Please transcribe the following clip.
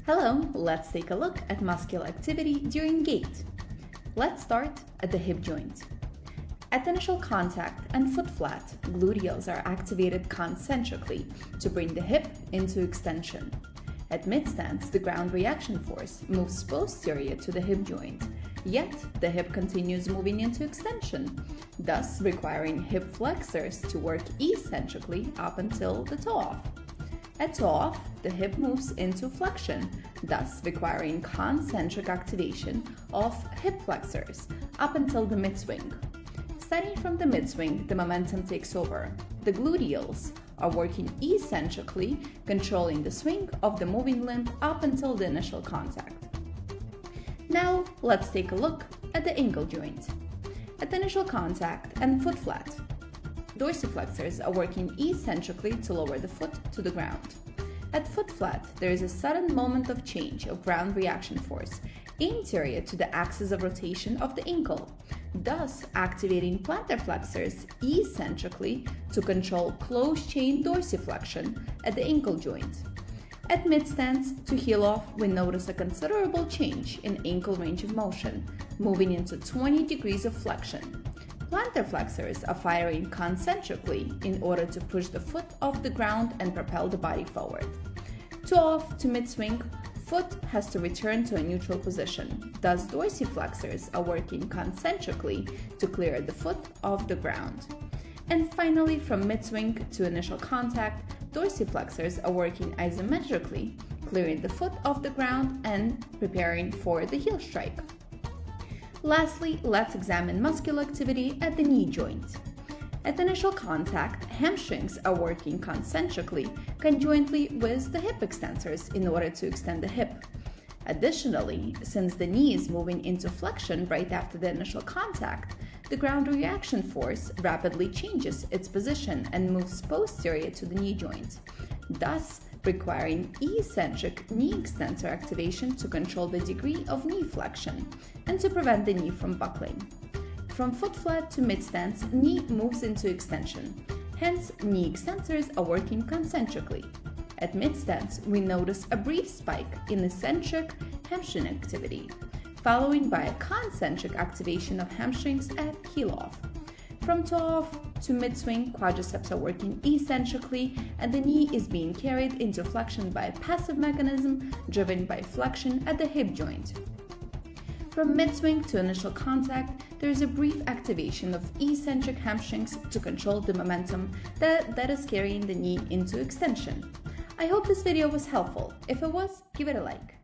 Hello, let's take a look at muscular activity during gait. Let's start at the hip joint. At initial contact and foot flat, gluteals are activated concentrically to bring the hip into extension. At mid-stance, the ground reaction force moves posterior to the hip joint, yet the hip continues moving into extension, thus requiring hip flexors to work eccentrically up until the toe-off. At toe-off, the hip moves into flexion, thus requiring concentric activation of hip flexors up until the mid-swing. Starting from the mid-swing, the momentum takes over. The gluteals are working eccentrically, controlling the swing of the moving limb up until the initial contact. Now, let's take a look at the ankle joint. At the initial contact and foot flat, dorsiflexors are working eccentrically to lower the foot to the ground. At foot flat, there is a sudden moment of change of ground reaction force anterior to the axis of rotation of the ankle, thus activating plantar flexors eccentrically to control closed chain dorsiflexion at the ankle joint. At mid-stance to heel off, we notice a considerable change in ankle range of motion, moving into 20 degrees of flexion. Plantar flexors are firing concentrically in order to push the foot off the ground and propel the body forward. Toe-off to mid-swing, foot has to return to a neutral position, thus dorsiflexors are working concentrically to clear the foot off the ground. And finally, from mid-swing to initial contact, dorsiflexors are working isometrically, clearing the foot off the ground and preparing for the heel strike. Lastly, let's examine muscular activity at the knee joint. At initial contact, hamstrings are working concentrically, conjointly with the hip extensors in order to extend the hip. Additionally, since the knee is moving into flexion right after the initial contact, the ground reaction force rapidly changes its position and moves posterior to the knee joint, thus requiring eccentric knee extensor activation to control the degree of knee flexion and to prevent the knee from buckling. From foot flat to mid-stance, knee moves into extension, hence knee extensors are working concentrically. At mid-stance, we notice a brief spike in eccentric hamstring activity, followed by a concentric activation of hamstrings at heel-off. From toe-off to mid-swing, quadriceps are working eccentrically and the knee is being carried into flexion by a passive mechanism driven by flexion at the hip joint. From mid-swing to initial contact, there is a brief activation of eccentric hamstrings to control the momentum that is carrying the knee into extension. I hope this video was helpful. If it was, give it a like.